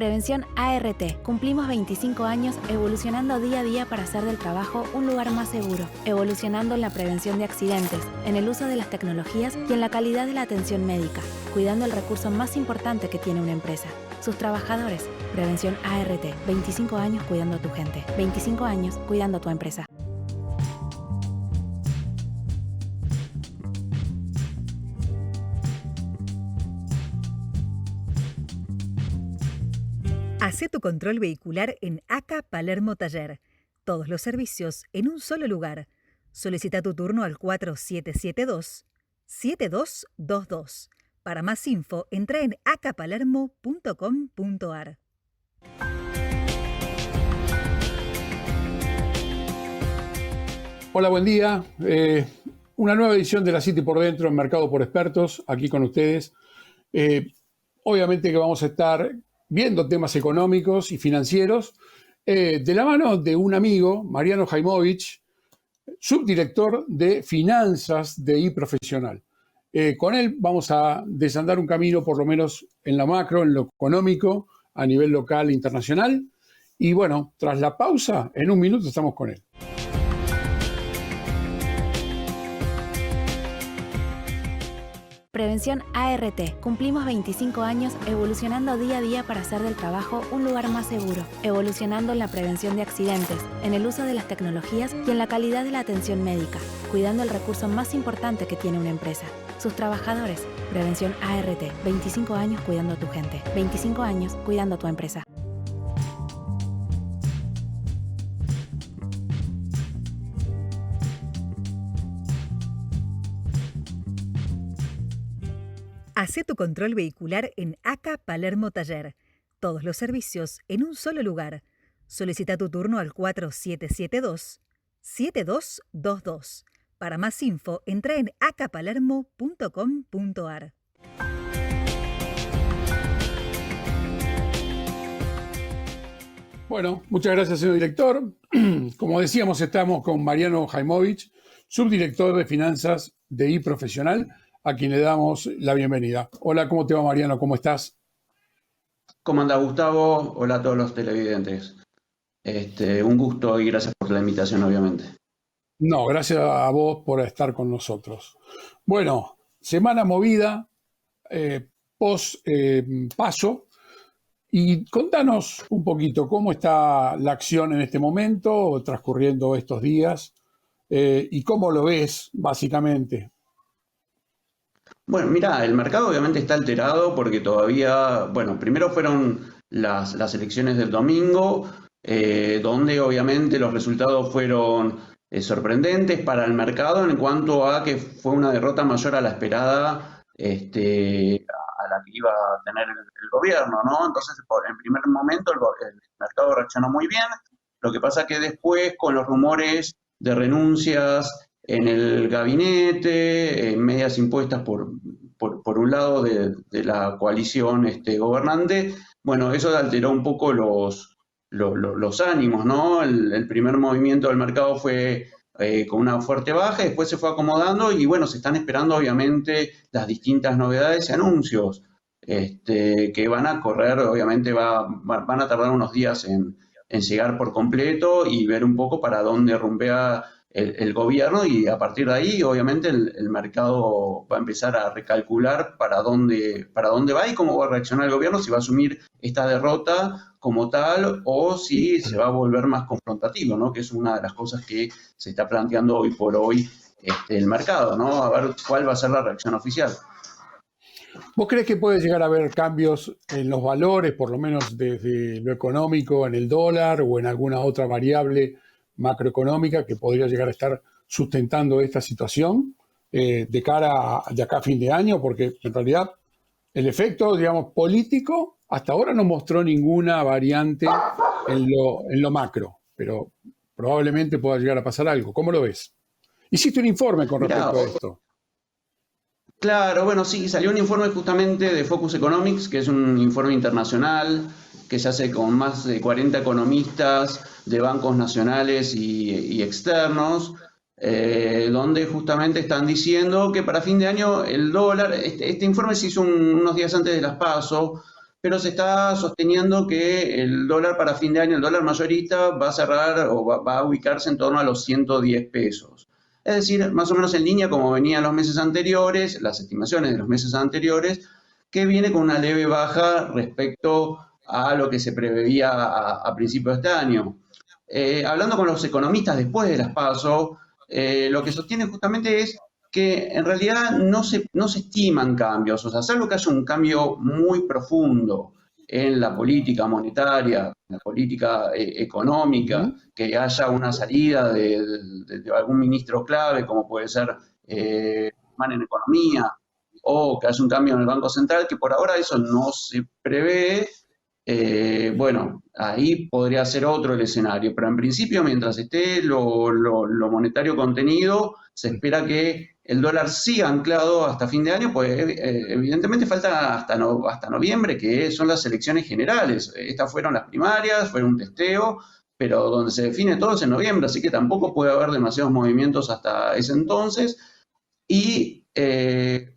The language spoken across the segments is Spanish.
Prevención ART. Cumplimos 25 años evolucionando día a día para hacer del trabajo un lugar más seguro, evolucionando en la prevención de accidentes, en el uso de las tecnologías y en la calidad de la atención médica, cuidando el recurso más importante que tiene una empresa, sus trabajadores. Prevención ART. 25 años cuidando a tu gente. 25 años cuidando a tu empresa. Hacé tu control vehicular en ACA Palermo Taller. Todos los servicios en un solo lugar. Solicita tu turno al 4772-7222. Para más info, entra en acapalermo.com.ar. Hola, buen día. Una nueva edición de La City por Dentro en Mercado por Expertos, aquí con ustedes. Obviamente que vamos a estar viendo temas económicos y financieros de la mano de un amigo, Mariano Jaimovich, subdirector de Finanzas de iProfesional. Con él vamos a desandar un camino, por lo menos en la macro, en lo económico, a nivel local e internacional. Y bueno, tras la pausa, en un minuto estamos con él. Prevención ART. Cumplimos 25 años evolucionando día a día para hacer del trabajo un lugar más seguro, evolucionando en la prevención de accidentes, en el uso de las tecnologías y en la calidad de la atención médica, cuidando el recurso más importante que tiene una empresa, sus trabajadores. Prevención ART. 25 años cuidando a tu gente. 25 años cuidando a tu empresa. Hacé tu control vehicular en ACA Palermo Taller. Todos los servicios en un solo lugar. Solicita tu turno al 4772-7222. Para más info, entra en acapalermo.com.ar. Bueno, muchas gracias, señor director. Como decíamos, estamos con Mariano Jaimovich, subdirector de Finanzas de iProfesional, a quien le damos la bienvenida. Hola, ¿cómo te va, Mariano? ¿Cómo estás? ¿Cómo anda, Gustavo? Hola a todos los televidentes. Un gusto y gracias por la invitación, obviamente. No, gracias a vos por estar con nosotros. Bueno, semana movida, paso. Y contanos un poquito cómo está la acción en este momento, transcurriendo estos días, y cómo lo ves, básicamente. Bueno, mira, el mercado obviamente está alterado porque todavía, bueno, primero fueron las elecciones del domingo, donde obviamente los resultados fueron sorprendentes para el mercado en cuanto a que fue una derrota mayor a la esperada, a la que iba a tener el gobierno, ¿no? Entonces, en primer momento el mercado reaccionó muy bien. Lo que pasa que después, con los rumores de renuncias en el gabinete, medias impuestas por un lado de la coalición gobernante, bueno, eso alteró un poco los ánimos, ¿no? El primer movimiento del mercado fue con una fuerte baja, después se fue acomodando y bueno, se están esperando obviamente las distintas novedades y anuncios que van a correr, obviamente van a tardar unos días en llegar por completo y ver un poco para dónde rumbea el gobierno, y a partir de ahí obviamente el mercado va a empezar a recalcular para dónde va y cómo va a reaccionar el gobierno, si va a asumir esta derrota como tal o si se va a volver más confrontativo, ¿no? Que es una de las cosas que se está planteando hoy por hoy el mercado, ¿no? A ver cuál va a ser la reacción oficial. ¿Vos crees que puede llegar a haber cambios en los valores, por lo menos desde lo económico, en el dólar o en alguna otra variable macroeconómica que podría llegar a estar sustentando esta situación de cara de acá a fin de año? Porque en realidad el efecto, digamos, político hasta ahora no mostró ninguna variante en lo macro, pero probablemente pueda llegar a pasar algo. ¿Cómo lo ves? Hiciste un informe con respecto a esto. Claro, bueno, sí, salió un informe justamente de Focus Economics, que es un informe internacional que se hace con más de 40 economistas de bancos nacionales y externos, donde justamente están diciendo que para fin de año el dólar, este informe se hizo unos días antes de las PASO, pero se está sosteniendo que el dólar para fin de año, el dólar mayorista, va a cerrar o va a ubicarse en torno a los 110 pesos. Es decir, más o menos en línea como venían los meses anteriores, las estimaciones de los meses anteriores, que viene con una leve baja respecto a lo que se preveía a principios de este año. Hablando con los economistas después de las PASO, lo que sostienen justamente es que en realidad no se estiman cambios, o sea, salvo que haya un cambio muy profundo en la política monetaria, en la política económica, que haya una salida de algún ministro clave, como puede ser Man en Economía, o que haya un cambio en el Banco Central, que por ahora eso no se prevé. Bueno, ahí podría ser otro el escenario, pero en principio, mientras esté lo monetario contenido, se espera que el dólar siga anclado hasta fin de año, pues evidentemente falta hasta noviembre, que son las elecciones generales. Estas fueron las primarias, fue un testeo, pero donde se define todo es en noviembre, así que tampoco puede haber demasiados movimientos hasta ese entonces. Y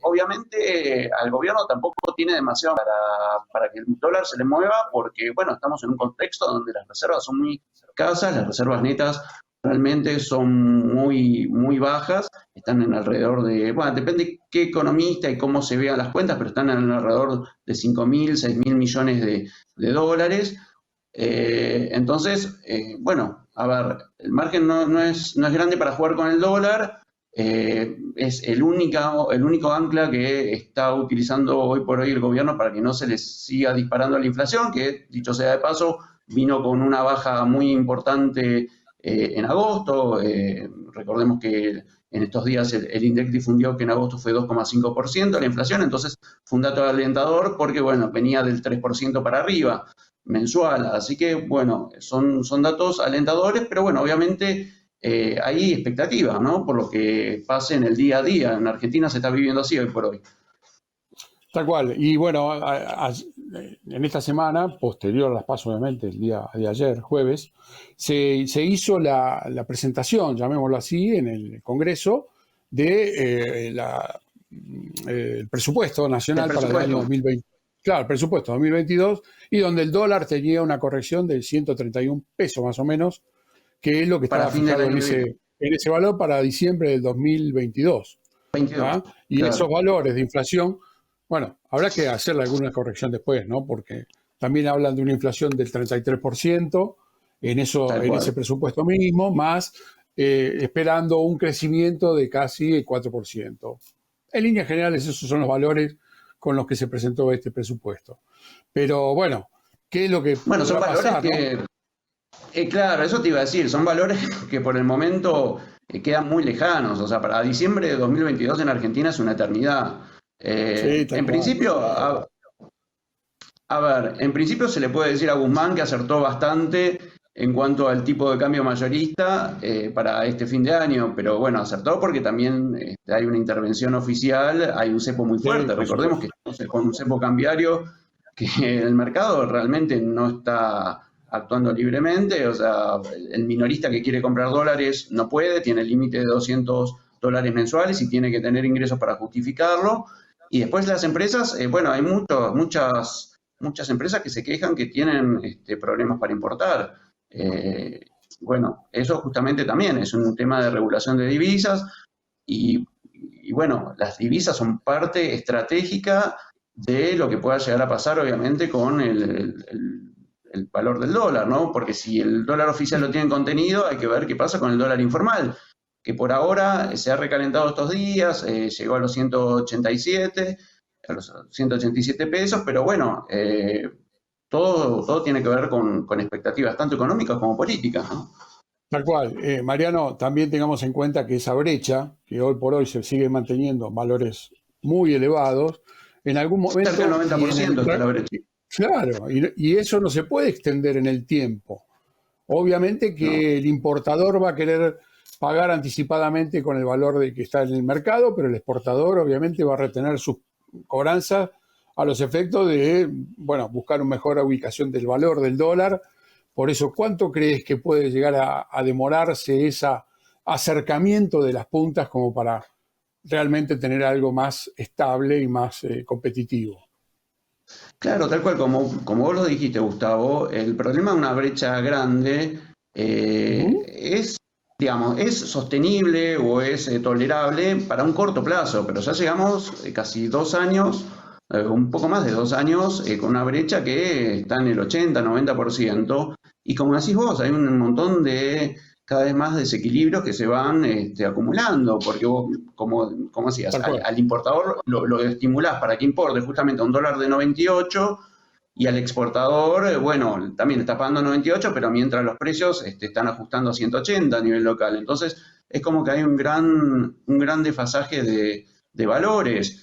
obviamente al gobierno tampoco tiene demasiado para que el dólar se le mueva, porque bueno, estamos en un contexto donde las reservas son muy escasas, las reservas netas realmente son muy bajas, están en alrededor de, bueno, depende qué economista y cómo se vean las cuentas, pero están en alrededor de 5.000, 6.000 millones de dólares. Entonces, bueno, a ver, el margen no es grande para jugar con el dólar. Es el único ancla que está utilizando hoy por hoy el gobierno para que no se les siga disparando la inflación, que dicho sea de paso, vino con una baja muy importante en agosto. Recordemos que en estos días el INDEC difundió que en agosto fue 2,5% la inflación, entonces fue un dato alentador porque, bueno, venía del 3% para arriba mensual. Así que, bueno, son datos alentadores, pero bueno, obviamente hay expectativas, ¿no? Por lo que pase en el día a día. En Argentina se está viviendo así hoy por hoy. Tal cual. Y bueno, en esta semana, posterior a las PASO, obviamente, el día de ayer, jueves, se hizo la presentación, llamémoslo así, en el Congreso de el presupuesto nacional para el año 2020. Claro, el presupuesto 2022, y donde el dólar tenía una corrección de 131 pesos más o menos, que es lo que estaba fijado en ese valor para diciembre del 2022. Y claro, esos valores de inflación, bueno, habrá que hacerle alguna corrección después, ¿no? Porque también hablan de una inflación del 33% en ese presupuesto mismo, más esperando un crecimiento de casi el 4%. En líneas generales, esos son los valores con los que se presentó este presupuesto. Pero bueno, ¿qué es lo que bueno, son valores pasar, que, ¿no? Claro, eso te iba a decir, son valores que por el momento quedan muy lejanos, o sea, para diciembre de 2022 en Argentina es una eternidad. Sí, en principio, a ver, en principio se le puede decir a Guzmán que acertó bastante en cuanto al tipo de cambio mayorista para este fin de año, pero bueno, acertó porque también hay una intervención oficial, hay un cepo muy fuerte. Sí, recordemos que estamos con un cepo cambiario que el mercado realmente no está actuando libremente, o sea, el minorista que quiere comprar dólares no puede, tiene el límite de $200 mensuales y tiene que tener ingresos para justificarlo. Y después las empresas, bueno, hay muchas empresas que se quejan que tienen problemas para importar. Bueno, eso justamente también es un tema de regulación de divisas y bueno, las divisas son parte estratégica de lo que pueda llegar a pasar, obviamente, con el valor del dólar, ¿no? Porque si el dólar oficial lo tienen contenido, hay que ver qué pasa con el dólar informal, que por ahora se ha recalentado estos días, llegó a los 187 pesos, pero bueno, todo tiene que ver con expectativas tanto económicas como políticas, ¿no? Tal cual. Mariano, también tengamos en cuenta que esa brecha, que hoy por hoy se sigue manteniendo en valores muy elevados, en algún momento... Cerca del 90% está la brecha. Claro, y eso no se puede extender en el tiempo. Obviamente que el importador va a querer pagar anticipadamente con el valor de que está en el mercado, pero el exportador obviamente va a retener sus cobranzas a los efectos de, bueno, buscar una mejor ubicación del valor del dólar. Por eso, ¿cuánto crees que puede llegar a demorarse ese acercamiento de las puntas como para realmente tener algo más estable y más competitivo? Claro, tal cual, como vos lo dijiste, Gustavo, el problema de una brecha grande Ujú. es, digamos, es sostenible o es tolerable para un corto plazo, pero ya llegamos casi 2 años, un poco más de 2 años, con una brecha que está en el 80-90%, y como decís vos, hay un montón de cada vez más desequilibrios que se van acumulando, porque vos, como decías, Tal cual. al importador lo estimulás para que importe justamente a un dólar de 98 y al exportador, bueno, también está pagando 98, pero mientras los precios están ajustando a 180 a nivel local. Entonces, es como que hay un gran desfasaje de valores.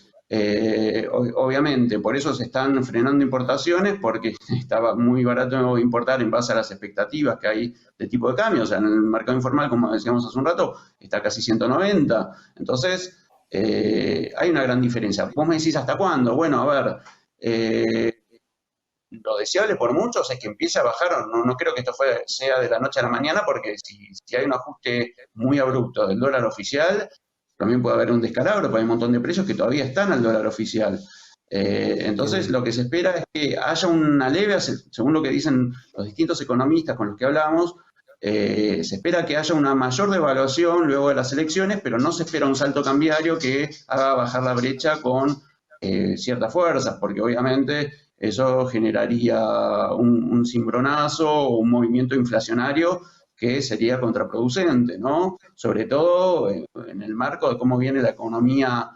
Obviamente, por eso se están frenando importaciones, porque estaba muy barato importar en base a las expectativas que hay de tipo de cambio. O sea, en el mercado informal, como decíamos hace un rato, está casi 190. Entonces, hay una gran diferencia. Vos me decís, ¿hasta cuándo? Bueno, a ver, lo deseable por muchos es que empiece a bajar. No, no creo que esto sea de la noche a la mañana, porque si hay un ajuste muy abrupto del dólar oficial, también puede haber un descalabro, porque hay un montón de precios que todavía están al dólar oficial. Entonces, Seguro. lo que se espera es que haya una leve, según lo que dicen los distintos economistas con los que hablamos, se espera que haya una mayor devaluación luego de las elecciones, pero no se espera un salto cambiario que haga bajar la brecha con ciertas fuerzas, porque obviamente eso generaría un cimbronazo o un movimiento inflacionario que sería contraproducente, ¿no? Sobre todo en el marco de cómo viene la economía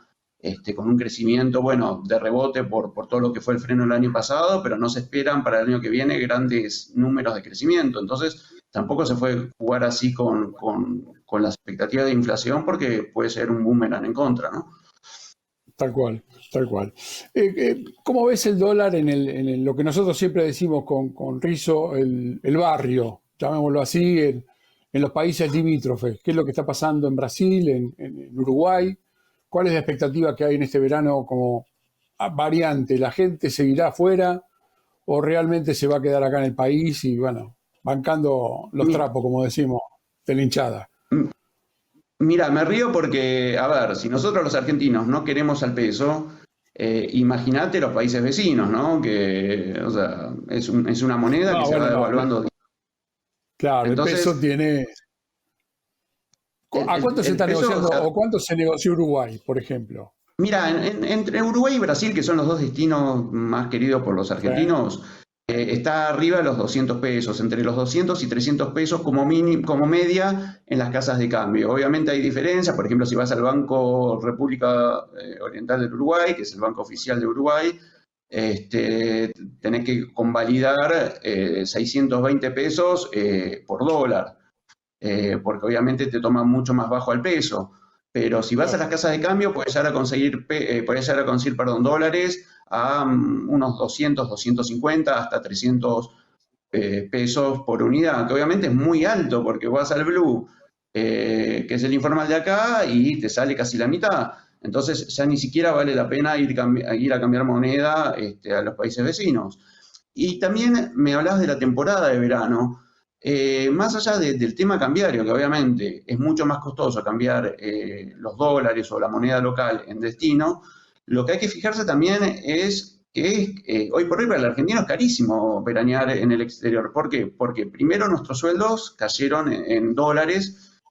con un crecimiento, bueno, de rebote por todo lo que fue el freno el año pasado, pero no se esperan para el año que viene grandes números de crecimiento. Entonces, tampoco se puede jugar así con las expectativas de inflación, porque puede ser un boomerang en contra, ¿no? Tal cual, tal cual. ¿Cómo ves el dólar lo que nosotros siempre decimos con Rizo, el barrio, llamémoslo así, en los países limítrofes? ¿Qué es lo que está pasando en Brasil, en Uruguay? ¿Cuál es la expectativa que hay en este verano como variante? ¿La gente seguirá afuera o realmente se va a quedar acá en el país y, bueno, bancando los Mi- trapos, como decimos, de la hinchada? Mira, me río porque, a ver, si nosotros los argentinos no queremos al peso, imagínate los países vecinos, ¿no? Que, o sea, es una moneda que No, se va bueno, no. devaluando. Claro, el peso Entonces, tiene. el, ¿A el- cuánto se el está peso, o negociando sea, o cuánto se negoció Uruguay, por ejemplo? mira, entre Uruguay y Brasil, que son los dos destinos más queridos por los Sí. argentinos, está arriba de los 200 pesos, entre los 200 y 300 pesos como mínimo, como media en las casas de cambio. Obviamente hay diferencias, por ejemplo, si vas al Banco República Oriental del Uruguay, que es el banco oficial de Uruguay, tenés que convalidar 620 pesos por dólar, porque obviamente te toma mucho más bajo al peso. Pero si vas a Claro. las casas de cambio, puedes llegar a conseguir, perdón, dólares a unos 200, 250, hasta 300 pesos por unidad, que obviamente es muy alto, porque vas al Blue, que es el informal de acá, y te sale casi la mitad. Entonces ya ni siquiera vale la pena ir a cambiar moneda a los países vecinos. Y también me hablabas de la temporada de verano. Más allá del tema cambiario, que obviamente es mucho más costoso cambiar los dólares o la moneda local en destino, lo que hay que fijarse también es que hoy por hoy para el argentino es carísimo veranear en el exterior. ¿Por qué? Porque primero nuestros sueldos cayeron en dólares,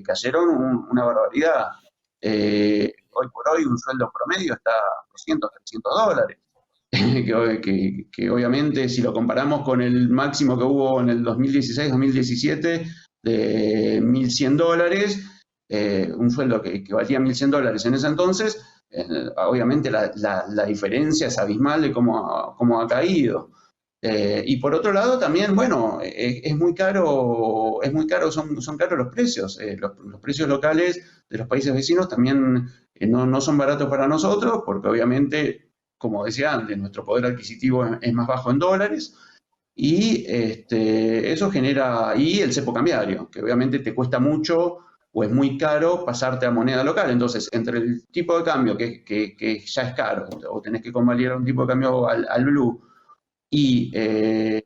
cayeron una barbaridad. Hoy por hoy un sueldo promedio está a 200, 300 dólares. Que obviamente si lo comparamos con el máximo que hubo en el 2016-2017 de 1.100 dólares, un sueldo que valía 1.100 dólares en ese entonces, obviamente la diferencia es abismal de cómo ha caído. Y por otro lado también, bueno, es muy caro, son caros los precios. Los precios locales de los países vecinos también no son baratos para nosotros, porque obviamente, como decía antes, nuestro poder adquisitivo es más bajo en dólares, y eso genera, y el cepo cambiario, que obviamente te cuesta mucho o es muy caro pasarte a moneda local. Entonces, entre el tipo de cambio que ya es caro, o tenés que convalidar un tipo de cambio al blue, y el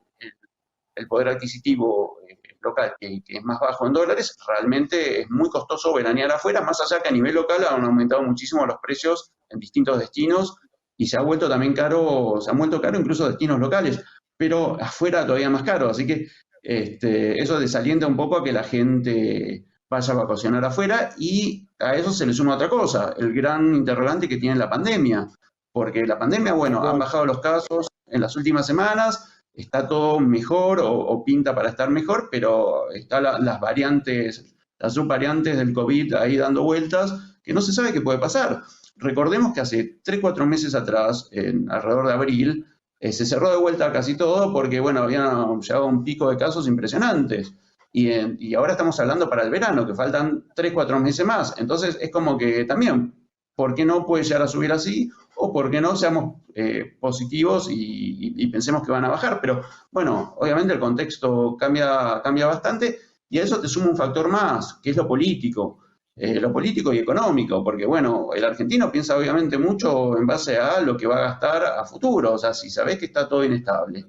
poder adquisitivo local, que es más bajo en dólares, realmente es muy costoso veranear afuera, más allá que a nivel local han aumentado muchísimo los precios en distintos destinos, y se ha vuelto también caro, se han vuelto caro incluso destinos locales, pero afuera todavía más caro, así que eso desalienta un poco a que la gente vaya a vacacionar afuera, y a eso se le suma otra cosa, el gran interrogante que tiene la pandemia, porque la pandemia, bueno, han bajado los casos en las últimas semanas, está todo mejor o pinta para estar mejor, pero están las variantes, las subvariantes del COVID ahí dando vueltas, que no se sabe qué puede pasar. Recordemos que hace 3-4 meses atrás, alrededor de abril, se cerró de vuelta casi todo porque, bueno, habían llegado a un pico de casos impresionantes. Y ahora estamos hablando para el verano, que faltan 3-4 meses más. Entonces es como que también, ¿por qué no puede llegar a subir así? O por qué no seamos positivos y pensemos que van a bajar. Pero bueno, obviamente el contexto cambia bastante, y a eso te suma un factor más, que es lo político y económico, porque bueno, el argentino piensa obviamente mucho en base a lo que va a gastar a futuro. O sea, si sabés que está todo inestable,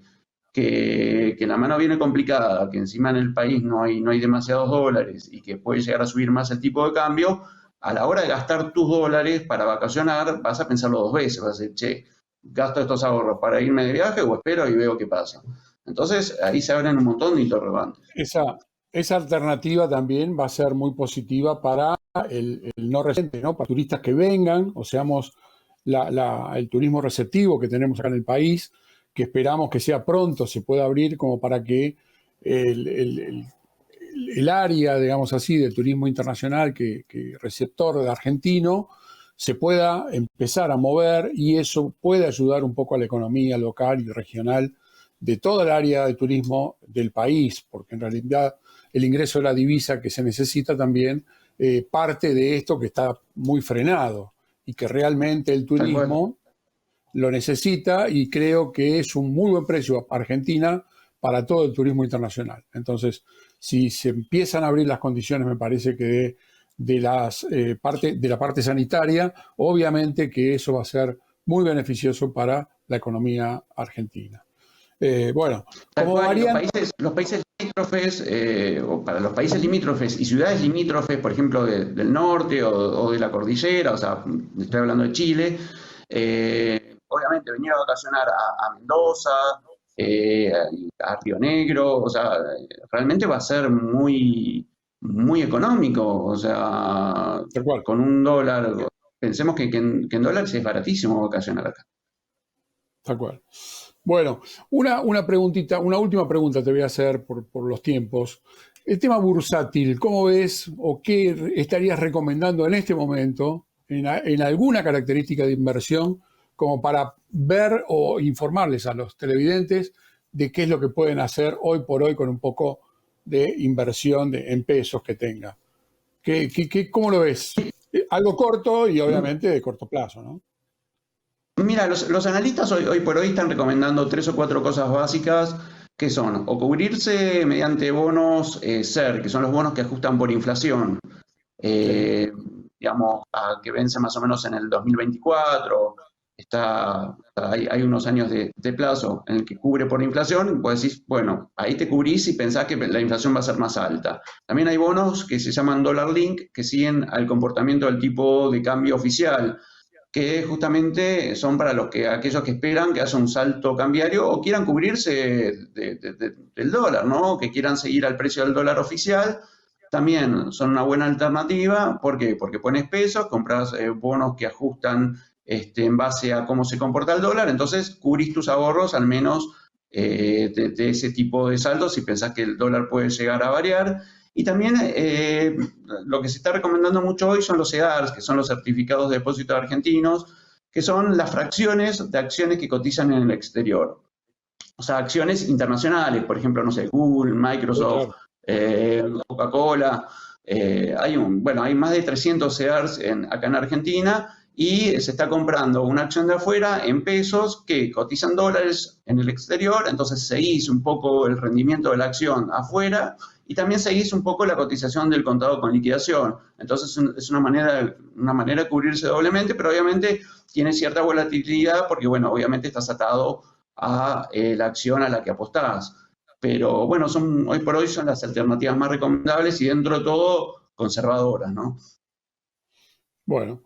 que la mano viene complicada, que encima en el país no hay demasiados dólares y que puede llegar a subir más el tipo de cambio, a la hora de gastar tus dólares para vacacionar, vas a pensarlo 2 veces, vas a decir, che, gasto estos ahorros para irme de viaje o espero y veo qué pasa. Entonces, ahí se abren un montón de interrogantes. Esa alternativa también va a ser muy positiva para el no residente, ¿no? Para turistas que vengan, o seamos el turismo receptivo que tenemos acá en el país, que esperamos que sea pronto, se pueda abrir como para que el área, digamos así, del turismo internacional que receptor de argentino se pueda empezar a mover, y eso puede ayudar un poco a la economía local y regional de toda el área de turismo del país, porque en realidad el ingreso de la divisa que se necesita también parte de esto que está muy frenado, y que realmente el turismo lo necesita, y creo que es un muy buen precio a Argentina para todo el turismo internacional. Entonces, si se empiezan a abrir las condiciones, me parece que de la parte sanitaria, obviamente que eso va a ser muy beneficioso para la economía argentina. Bueno, como varían... Los países limítrofes, o para los países limítrofes y ciudades limítrofes, por ejemplo, del norte o de la cordillera, o sea, estoy hablando de Chile, obviamente venir a vacacionar a Mendoza, a Río Negro, o sea, realmente va a ser muy, muy económico, o sea, con $1, pensemos que en dólares es baratísimo vacacionar acá. Tal cual. Bueno, una preguntita, una última pregunta te voy a hacer por los tiempos. El tema bursátil, ¿cómo ves o qué estarías recomendando en este momento en alguna característica de inversión, como para ver o informarles a los televidentes de qué es lo que pueden hacer hoy por hoy con un poco de inversión en pesos que tenga? ¿Cómo lo ves? Algo corto y obviamente de corto plazo, ¿no? Mira, los analistas hoy por hoy están recomendando 3 o 4 cosas básicas, que son o cubrirse mediante bonos SER, que son los bonos que ajustan por inflación, digamos, que vence más o menos en el 2024, hay unos años de plazo en el que cubre por inflación, vos decís, bueno, ahí te cubrís y pensás que la inflación va a ser más alta. También hay bonos que se llaman Dollar Link, que siguen al comportamiento del tipo de cambio oficial, que justamente son para aquellos que esperan que haya un salto cambiario o quieran cubrirse del dólar, ¿no? Que quieran seguir al precio del dólar oficial. También son una buena alternativa. ¿Por qué? Porque pones pesos, compras bonos que ajustan en base a cómo se comporta el dólar, entonces cubrís tus ahorros al menos de ese tipo de saldos si pensás que el dólar puede llegar a variar. Y también lo que se está recomendando mucho hoy son los CEDARs, que son los certificados de depósito argentinos, que son las fracciones de acciones que cotizan en el exterior. O sea, acciones internacionales, por ejemplo, no sé, Google, Microsoft, Coca-Cola. Hay más de 300 CEDARs acá en Argentina, y se está comprando una acción de afuera en pesos que cotizan dólares en el exterior, entonces seguís un poco el rendimiento de la acción afuera y también seguís un poco la cotización del contado con liquidación. Entonces es una manera de cubrirse doblemente, pero obviamente tiene cierta volatilidad porque, bueno, obviamente estás atado a la acción a la que apostás. Pero bueno, hoy por hoy son las alternativas más recomendables y dentro de todo conservadoras, ¿no? Bueno,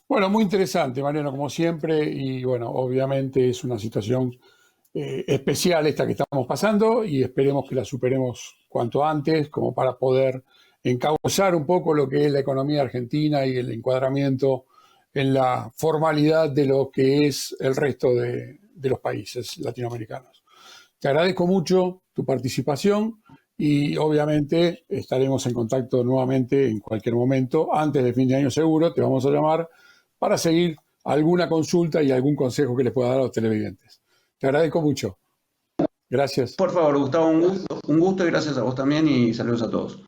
Bueno, muy interesante, Mariano, como siempre, y bueno, obviamente es una situación especial esta que estamos pasando y esperemos que la superemos cuanto antes, como para poder encauzar un poco lo que es la economía argentina y el encuadramiento en la formalidad de lo que es el resto de los países latinoamericanos. Te agradezco mucho tu participación y obviamente estaremos en contacto nuevamente en cualquier momento. Antes del fin de año seguro te vamos a llamar para seguir alguna consulta y algún consejo que les pueda dar a los televidentes. Te agradezco mucho. Gracias. Por favor, Gustavo, un gusto y gracias a vos también y saludos a todos.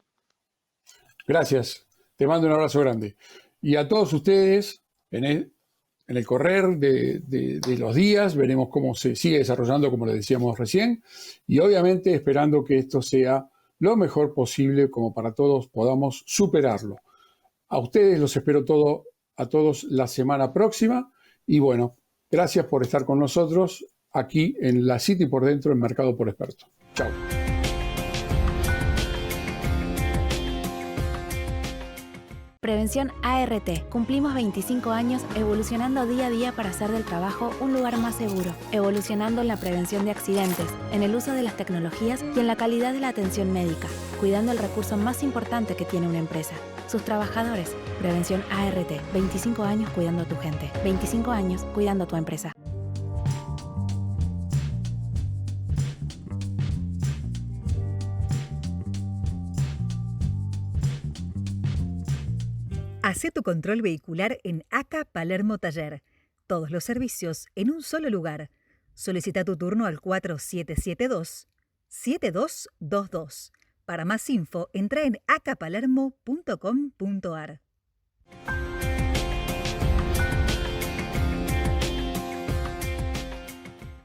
Gracias. Te mando un abrazo grande. Y a todos ustedes, en el correr de los días, veremos cómo se sigue desarrollando, como les decíamos recién, y obviamente esperando que esto sea lo mejor posible, como para todos podamos superarlo. A ustedes los espero a todos la semana próxima, y bueno, gracias por estar con nosotros aquí en La City por Dentro, en Mercado por Experto. Chao. Prevención ART. Cumplimos 25 años evolucionando día a día para hacer del trabajo un lugar más seguro, evolucionando en la prevención de accidentes, en el uso de las tecnologías y en la calidad de la atención médica, cuidando el recurso más importante que tiene una empresa, sus trabajadores. Prevención ART. 25 años cuidando a tu gente. 25 años cuidando a tu empresa. Hacé tu control vehicular en ACA Palermo Taller. Todos los servicios en un solo lugar. Solicita tu turno al 4772-7222. Para más info, entra en acapalermo.com.ar.